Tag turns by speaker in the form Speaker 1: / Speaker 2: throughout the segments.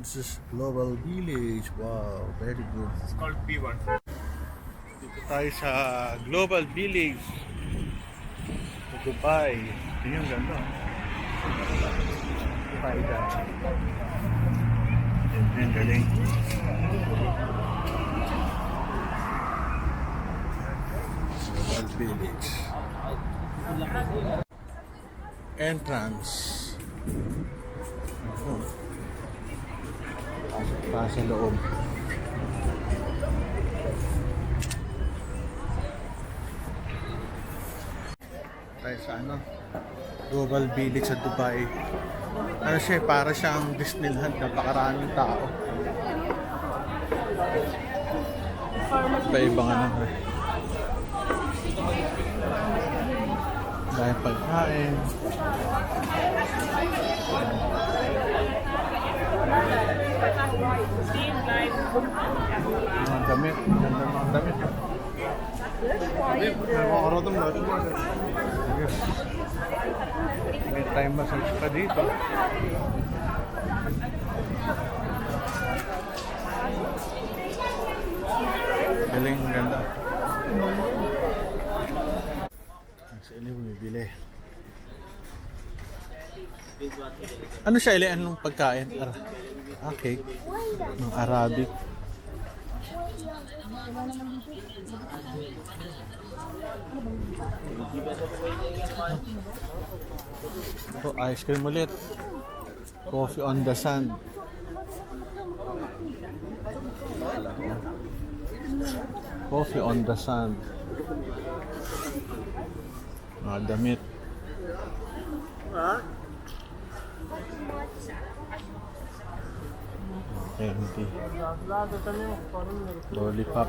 Speaker 1: This is Global Village. Wow, very good.
Speaker 2: It's called P1.
Speaker 1: Dito tayo sa Global Village sa Dubai. Ito yung ganda. Dubai dyan. Yan, galing. Global Village. Entrance. Pa sa loob. Tayo sa Global Village sa Dubai. Ano siya, para siyang Disneyland, napakaraming tao. Iba-ibang dahil pagkain. Mga damit, ganda mga damit. Nakakaroon lahat mo. May time massage pa dito. Galing, ganda. Sa inyo bumibili. Ano siya, Ili? Anong pagkain? Okay. Ng Arabic. Ito, ice cream ulit. Coffee on the sand. Coffee on the sand. Mga damit. Candy. Lollipop.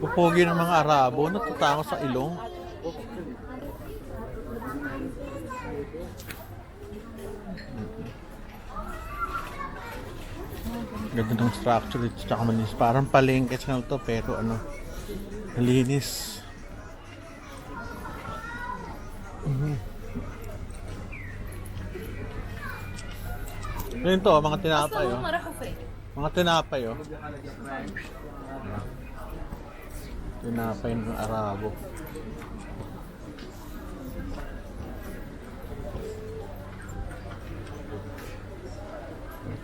Speaker 1: Pupogi ng mga Arabo, natatakot sa ilong. Ganda ng structure ito, tsaka manis. Parang palengke sa to, pero malinis. Ngayon to, mga tinapay, oh. Mga tinapay, oh. Tinapay ng Arabo.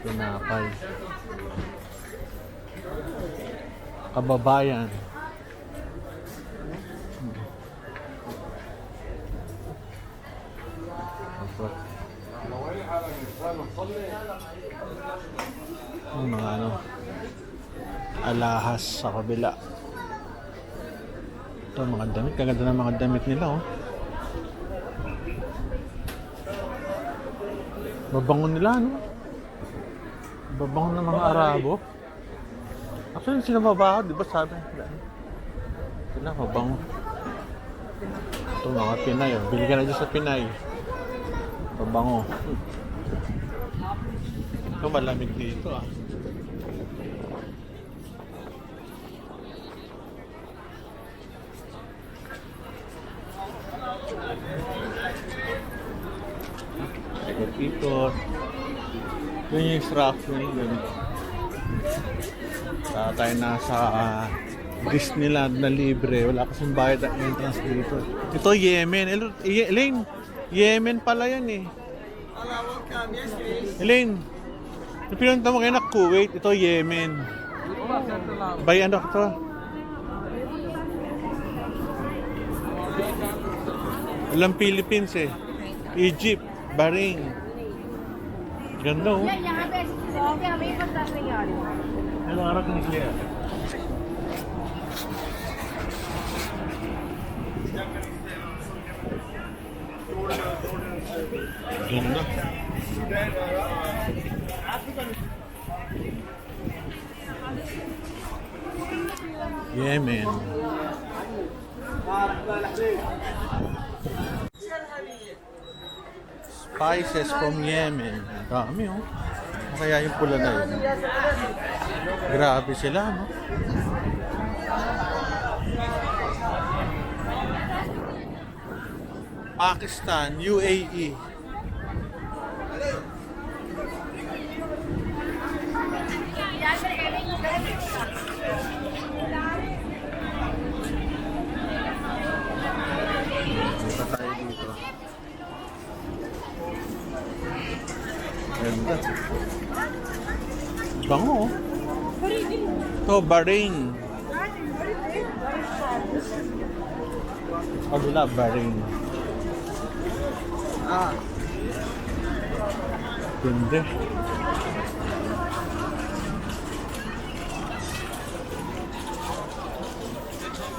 Speaker 1: Tinapay. Kababayan. Yung mga alahas sa kabila. Ito mga damit, kaganda ng mga damit nila, oh. Babango nila, no? Babango ng mga Arabo. Actually, sila mabaho, di ba sabi? Sila mabango. Ito mga Pinay, oh. Bili ka na dyan sa Pinay. Babango. Ito malamig dito, ah. Dito. Yun yung structure yun. Tayo nasa Disneyland na libre. Wala kasing bayad ang entrance dito. Ito Yemen. Elaine, Yemen pala yan eh. Elaine, pinunta mo kayo na Kuwait. Ito Yemen. Bay ano ito? Walang Philippines eh. Egypt, Bahrain. Ganda oh. Hello, harap ni Claire. Ganda. Yemen. Spices from Yemen. Ang dami oh. Kaya yung pula na yun. Grabe sila, no? Pakistan, UAE. Bango. Ito, Bahrain. Kabila, Bahrain. Ganda.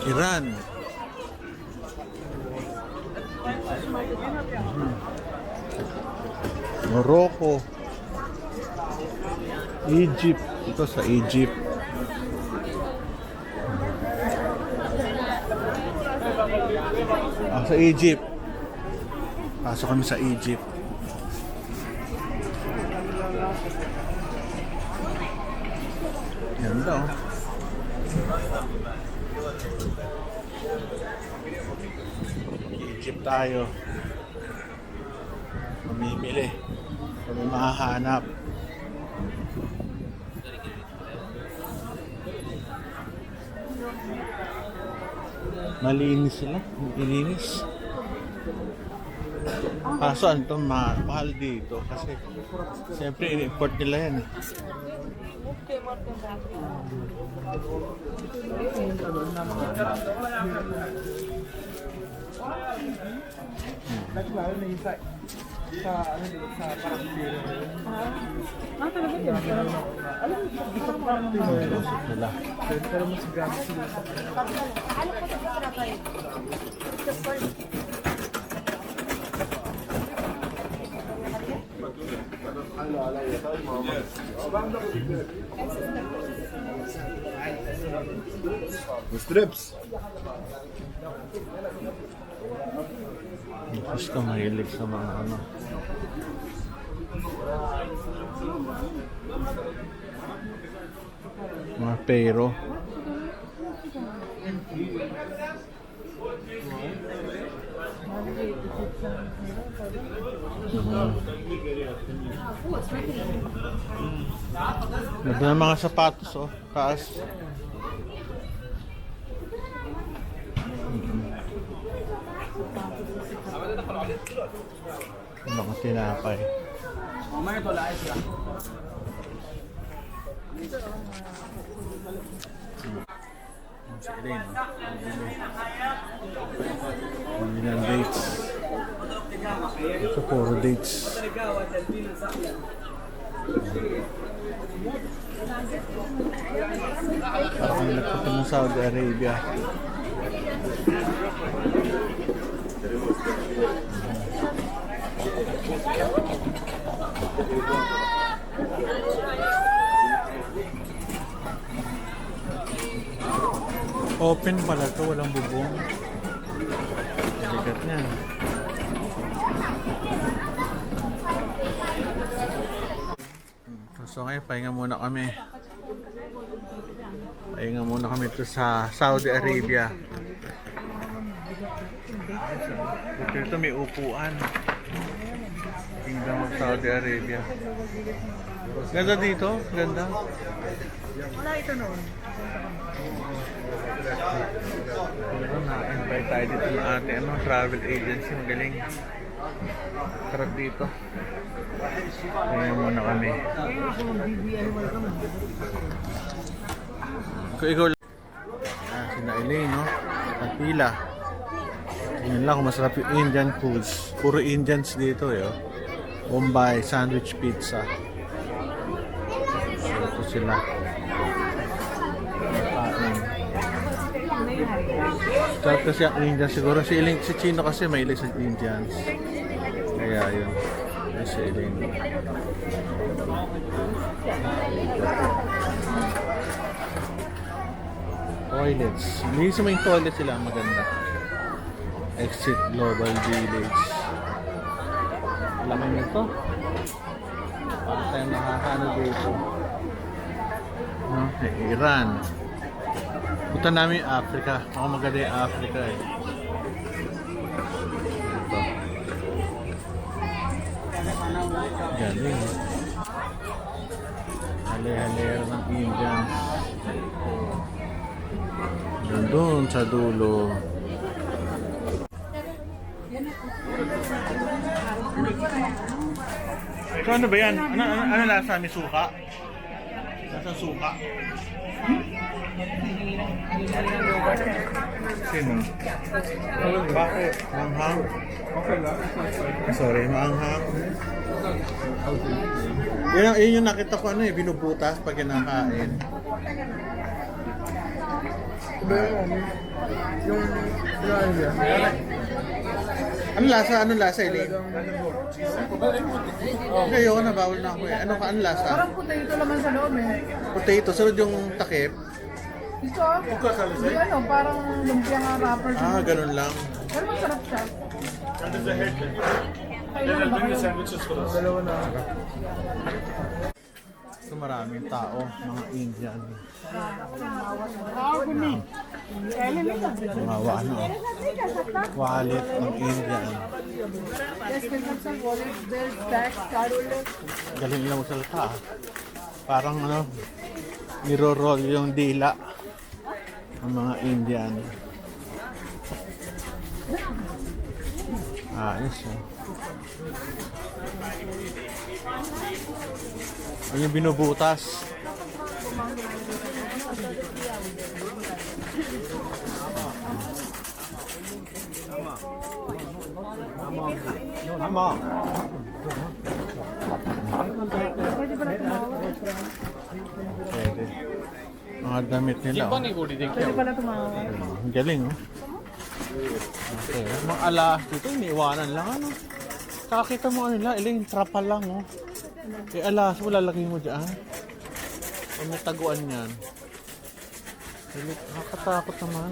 Speaker 1: Iran. Morocco. Egypt. Ito sa Egypt. Sa Egypt. Pasok kami sa Egypt. Yan daw. Egypt tayo. Mamimili. Kami mahahanap. Malinis sila. Malinis. Kaso ano ito, mahal dito. Kasi siyempre in-import nila yan.
Speaker 2: Strips.
Speaker 1: Gusto mahilig sa mga ano. Mga pero. Ganda ng mga sapatos, oh. Taas. Mga tinapay. Sa ilin. Hindi ng dates. Ito puro dates. Parang kami nagpunta ng Saudi Arabia. Open pala to, walang bubong. Bigat niyan. So ngayon, pahinga muna kami. Pahinga muna kami ito sa Saudi Arabia. Dito may upuan. Kingdom of Saudi Arabia. Ganda dito, ganda.
Speaker 2: Wala ito noon.
Speaker 1: Pero na-invite tayo dito ng ate, travel agency, magaling. Sarap dito. Kaya muna kami. Kung ikaw lang. Sina Elaine, no? Pila. Yun lang kung masarap yung Indian foods. Puro Indians dito, yo. Bombay, sandwich pizza. Ito sila. Sarap kasi ang Indian siguro. Si Elaine, si Chino kasi mahilig sa Indians. Kaya yun. Ay, si Elaine. Toilets. Hindi sa may toilet sila maganda. Exit Global Village. Laki nito. Para tayo nakakano dito. Iran. Punta namin yung Africa. Ako maganda yung Africa eh. Ito. Galing. Hali-halera ng Indians. Doon sa dulo. So ano ba yan? Ano lasa? May suka? sa suka. Sino? Bakit? Maanghang?
Speaker 2: Okay lang.
Speaker 1: Sorry, maanghang. Yun yung nakita ko binubutas pag kinakain.
Speaker 2: Yung
Speaker 1: Ano lasa? Anong lasa, Elaine? Okay, ayoko na, bawal na ako eh. Anong lasa?
Speaker 3: Parang potato naman sa loob eh.
Speaker 1: Potato, sunod yung takip.
Speaker 3: Ito, hindi ano, parang lumpia nga wrapper.
Speaker 1: Ganun lang.
Speaker 3: Pero masarap siya.
Speaker 2: dalawa na.
Speaker 1: So maraming tao, mga Indian. Mga wallet ng Indian.
Speaker 3: Yes, consumption, wallet, bill, tax, card holder.
Speaker 1: Galing nila magsalita. Parang niro-roll yung dila ng mga Indian. Ayos Yung binubutas. Tama. Pwede. Mga damit nila.
Speaker 3: Pwede pala tumawa.
Speaker 1: Galing, Okay. Mga alas dito, iniiwanan lang, Kakita mo nila, ilang trapal lang, alas mo, lalagay mo dyan. May taguan yan. Nakakatakot naman.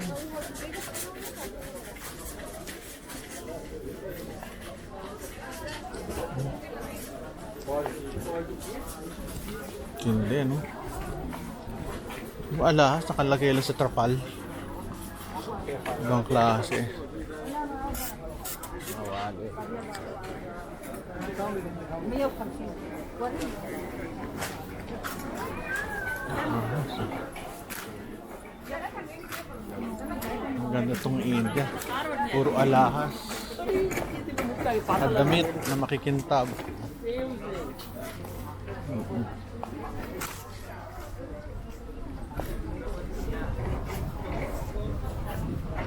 Speaker 1: Hindi, Alas, nakalagay lang sa trapal. Ibang klase. Ang ganda itong India. Puro alahas. At damit na makikintab.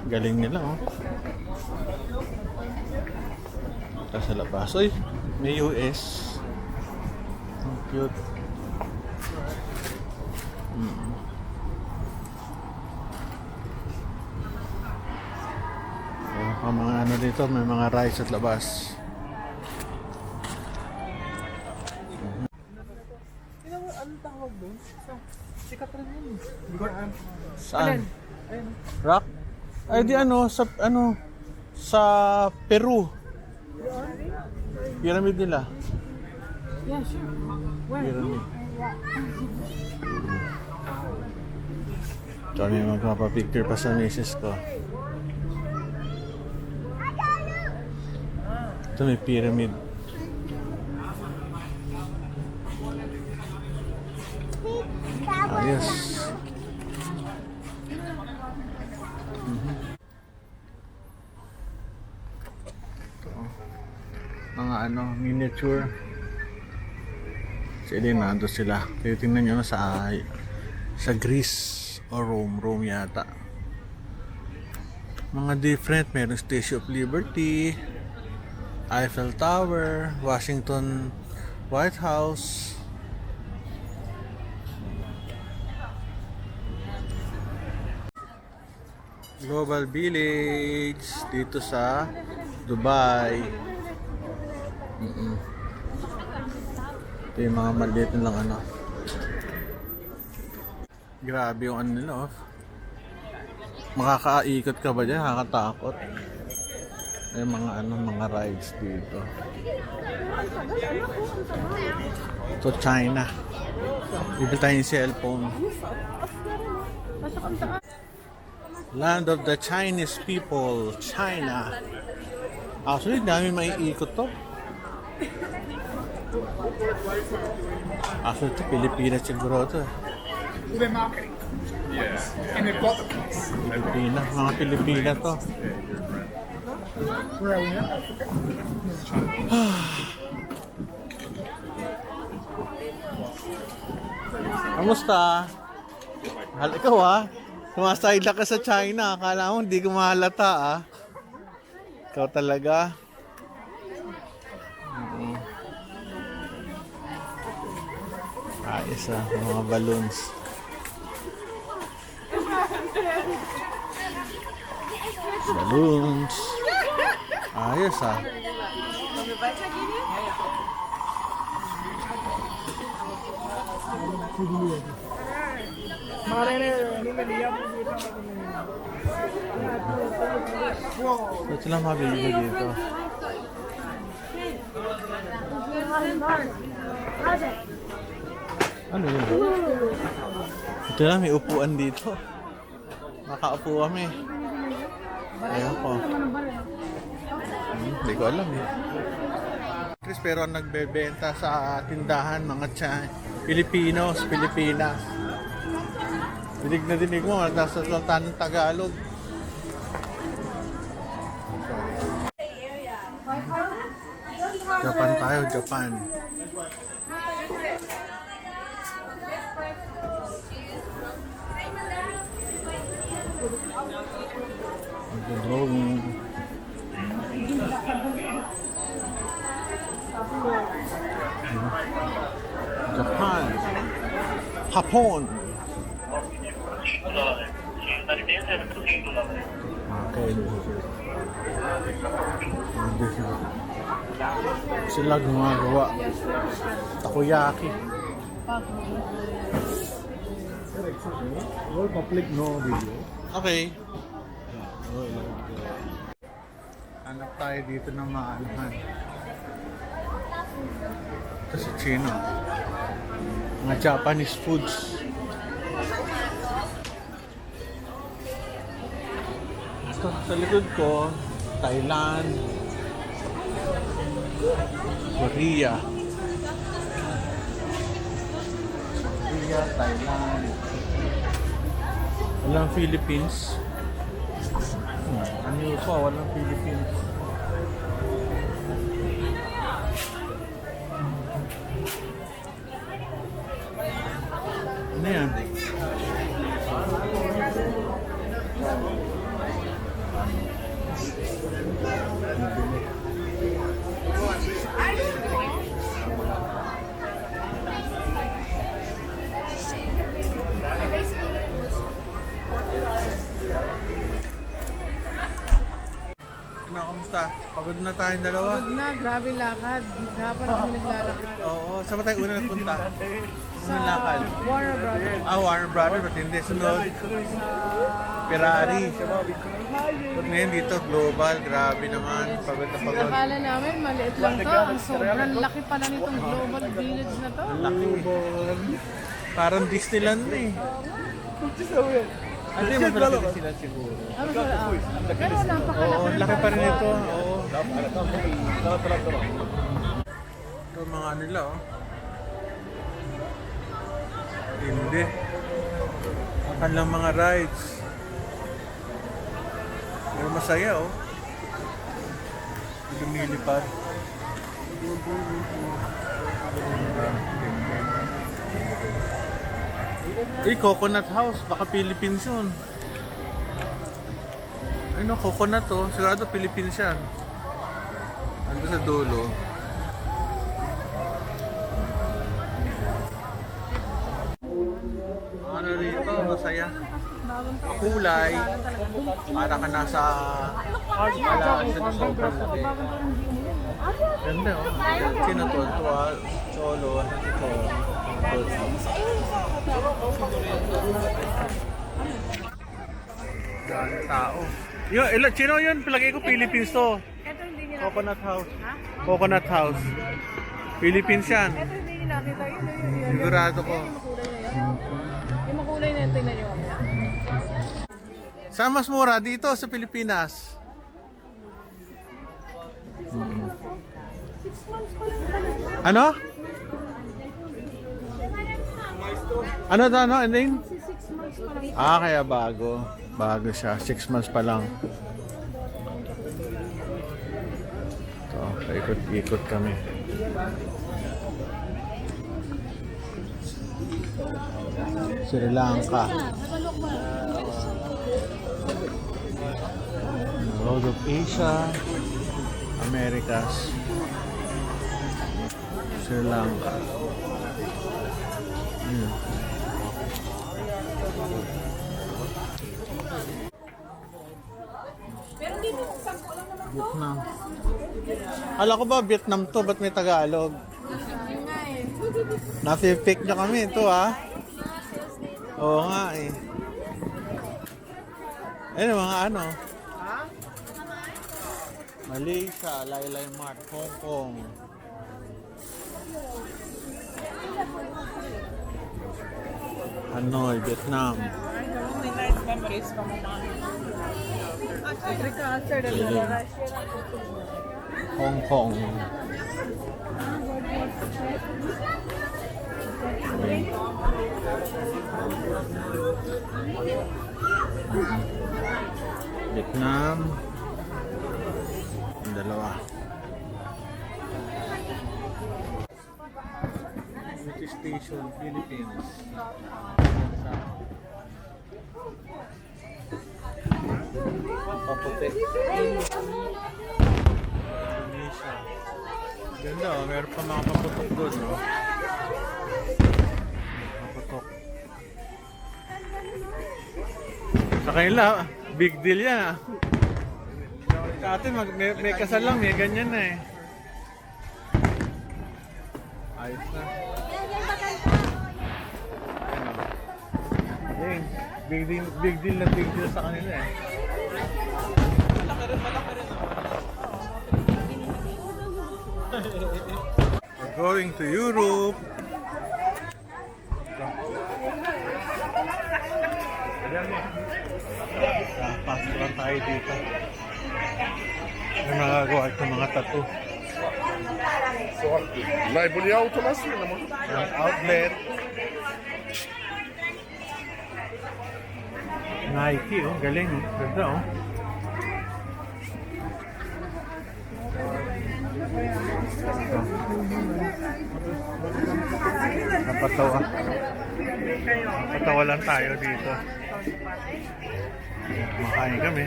Speaker 1: Galing nila, Sa labas. Uy, may US. Ang cute. Mga dito, may mga rice at labas.
Speaker 3: Anong tawag doon? Sikat rin yun.
Speaker 1: Saan? Rock? Ay di sa Peru. Pyramid nila.
Speaker 3: Yeah, sure. Where?
Speaker 1: Pyramid. So, may magpapapicture pa sa misis ko. Ito may pyramid. Ayos. Mga miniature. Sige, nandun sila. Titingnan nyo sa Greece o Rome yata. Mga different. Meron Statue of Liberty, Eiffel Tower, Washington White House. Global Village dito sa Dubai. Ito yung mga maliit nilang Grabe yung nila, Makakaikot ka ba dyan? Nakakatakot. May mga rides dito. Ito China. Bibili tayo yung cellphone. Land of the Chinese people, China. Actually, dami maiikot to. Actually, ito Pilipinas siguro ito.
Speaker 2: The marketing. Yeah. And they bought the place.
Speaker 1: Pilipinas, mga Pilipinas to.
Speaker 2: Where are we now?
Speaker 1: Kamusta? Ikaw ah. Sumasayla ka sa China. Akala mo hindi ko mahalata ah. Ikaw talaga. Ayos ah. Mga balloons. Balloons. Ayos ah. Ba't sila mabili ba dito? Ano yun? Ito na, may upuan dito. Makaupo kami. Ayun ko. Hindi ko alam eh. Chris, pero ang nagbebenta sa tindahan, mga Pilipinos, Pilipinas. Dinig na dinig mo, nasa salita ng Tagalog. Japan tayo, Japan. Drawing. Japan. Hapon. Okay. Sila gumagawa. Takoyaki.
Speaker 4: Public no video.
Speaker 1: Okay. Hanap tayo dito ng maalahan. Ito sa China. Mga Japanese foods. Ito sa likod ko, Thailand, Korea. Korea, Thailand. Walang Philippines. Ano yun pa? Walang Philippines. Ano yan? Kamusta? Pagod na tayong dalawa?
Speaker 3: Pagod na, grabe lakad. Dapat kami naglalakad.
Speaker 1: Oo. Saan ba tayo una nagpunta? Unang lakad?
Speaker 3: Warner Brothers.
Speaker 1: Warner Brothers. Ba't hindi sunod? Ferrari. Ba't ngayon dito, global. Grabe naman. Pagod na pagod.
Speaker 3: Akala namin, maliit lang to. Ang sobrang laki pala nitong global village na to.
Speaker 1: Laki. Parang Disneyland na eh. Ano yung malaki sila siguro?
Speaker 3: Ano sa pero napakalaki.
Speaker 1: Oo, laki pa rin ito. Oo. Ito mga nila oh. Hindi. Kanilang mga rides. Pero masaya oh. Lumilipad. Coconut House. Baka Philippines yun. Ano, coconut to. Sigurado Philippines yan. Ando sa dulo. Ano rito? Masaya. Kulay. Para ka nasa alasan na sobrang laki. Ganda oh. Sino to? Cholo. Ito. Dami tao. Chino yun, palagay ko Philippines to.
Speaker 3: Ito hindi nila.
Speaker 1: Coconut House. Coconut House. Philippines yan.
Speaker 3: Ito hindi nila nakita. Yun.
Speaker 1: Sigurado ko.
Speaker 3: Yung makulay na yun, tingnan nyo.
Speaker 1: Saan mas mura? Dito sa Pilipinas. Ano? Ano to? Ano? Ano yun? Kaya bago. Bago siya. 6 months pa lang. Ito, paikot-ikot kami. Sri Lanka. Road of Asia, Americas, Sri Lanka. Yun. Vietnam. Alam ko ba Vietnam to? Ba't may Tagalog? Napi-pick nyo kami ito ha. Oo nga eh. Ayun mga ano. Malaysia, Laylay Mart, Hong Kong. Hanoi, Vietnam.
Speaker 3: Nice memories from mama. Agriculture,
Speaker 1: Hong Kong. Vietnam. Ang dalawa. British Station, Philippines. Paputi. Indonesia. Ganda oh, meron pa mga paputok doon, no? Paputok. Sa kanila, big deal yan ah. Sa atin, may kasal lang, may ganyan na eh. Ayos na. Ayun, big deal na big deal sa kanila eh. Malaki rin We're going to Europe. Pasok lang tayo dito. May magagawa itong mga tattoo.
Speaker 2: Najbolji auto na svijetu.
Speaker 1: Ang outlet. Nike, oh, galing oh. Ganda oh. Napatawa. Napatawa lang tayo dito. Makain kami.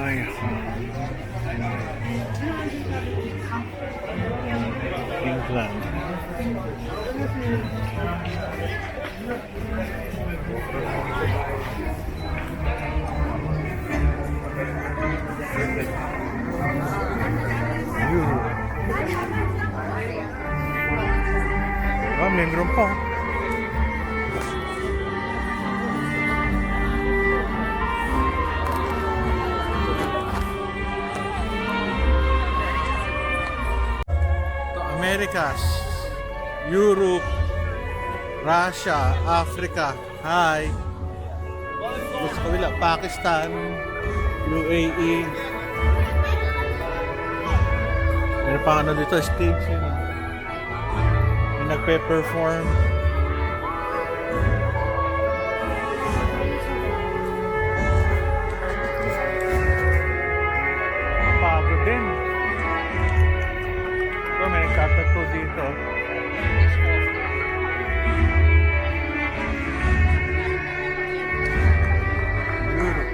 Speaker 1: Ay. England. Ah, membro pa. Americas, Europe, Russia, Africa. Hi. Sa kabila, Pakistan, UAE. Meron pa ano dito, stage yun. May nagpe-perform. Pagod din. Ito, may nagtatato dito. Europe.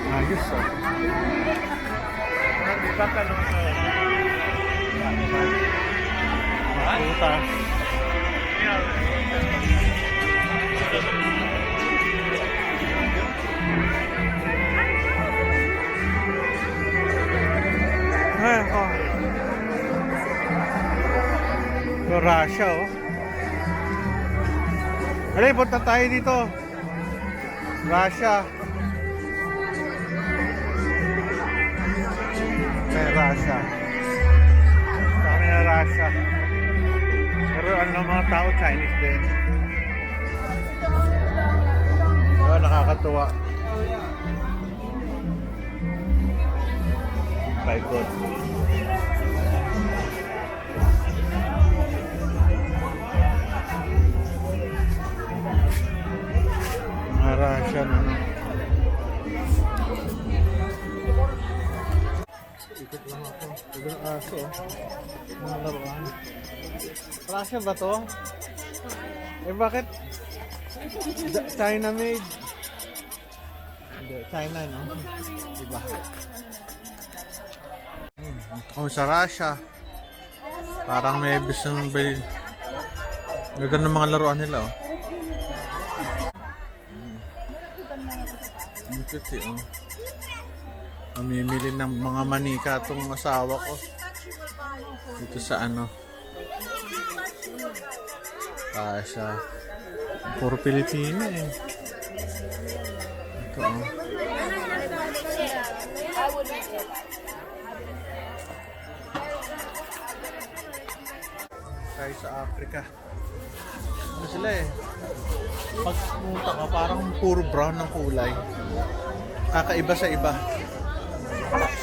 Speaker 1: Ayos ah. Putas. Ay, oh. Ito, Russia, oh. Alay, punta tayo dito. Russia. May Russia. Kami na Russia. Pero ano mga tao, Chinese din. Oh, nakakatuwa. paikot. Mga Russian, ano. Ikot lang ako. Ito ng aso, oh. Mga laruan. Russia ba to? Eh bakit? China made? Hindi, China, no? Diba? Oh, sa Russia. Parang may gusto ng bay. Ganda ng mga laruan nila, oh. Ang cute, eh, oh. Mamimili ng mga manika itong asawa ko. Dito sa ano. Russia. Puro Pilipino, eh. Ito, oh. Tayo sa Africa. Ano sila, eh? Pag pumunta ka, parang puro brown ng kulay. Kakaiba sa iba.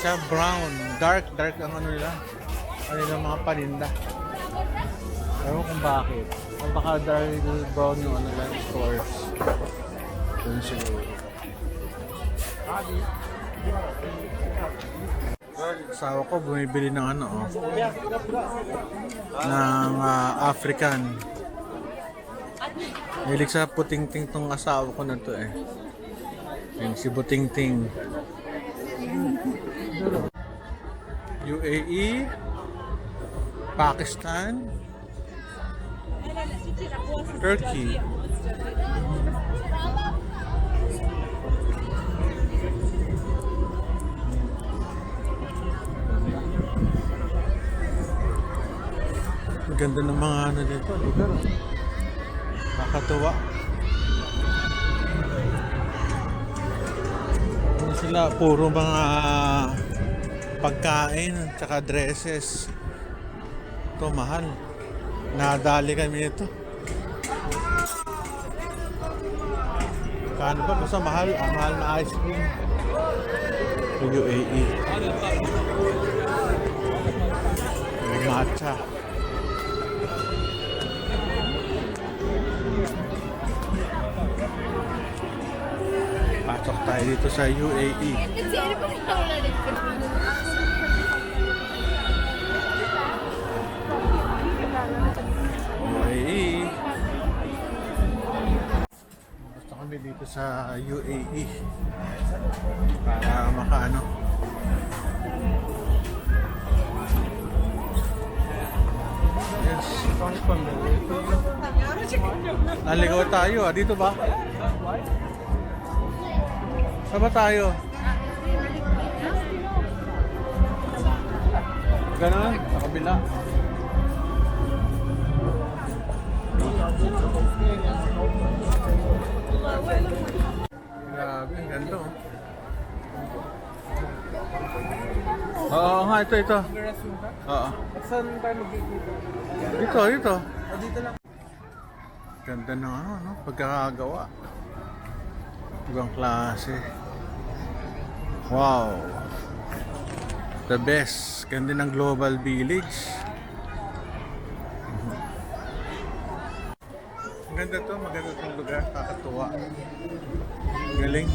Speaker 1: Sa brown. Dark ang ano nila. Ano nila mga paninda. Ewan kung bakit. O baka dahil brown yung ano lang, stores. Doon siguro. Asawa ko bumibili ng ano, oh. Ng African. Hilig sa puting-ting tong asawa ko na to, eh. Yung si Buting-ting. UAE, Pakistan, Turkey. Ang ganda ng mga ano dito, lugar. Nakakatuwa. Ano sila, puro mga pagkain, tsaka dresses. Ito, mahal. Nadali kami nito. Kano ba? Basta mahal. Ang mahal na ice cream. UAE. May matcha. Pasok tayo dito sa UAE. UAE. Gusto kami dito sa UAE para makaano. Yes. Naligaw tayo, ah. Dito ba? Saan ba tayo? Ganon, sa kabila. Grabe, ang ganda, oh. Oo nga, ito. Oo.
Speaker 2: Saan tayo magkikita?
Speaker 1: Dito.
Speaker 2: Dito lang.
Speaker 1: Ganda ng ano, no? Pagkakagawa. Ibang klase. Wow. The best. Ganda ng Global Village. Maganda to, maganda itong lugar. Kakatuwa. Galing.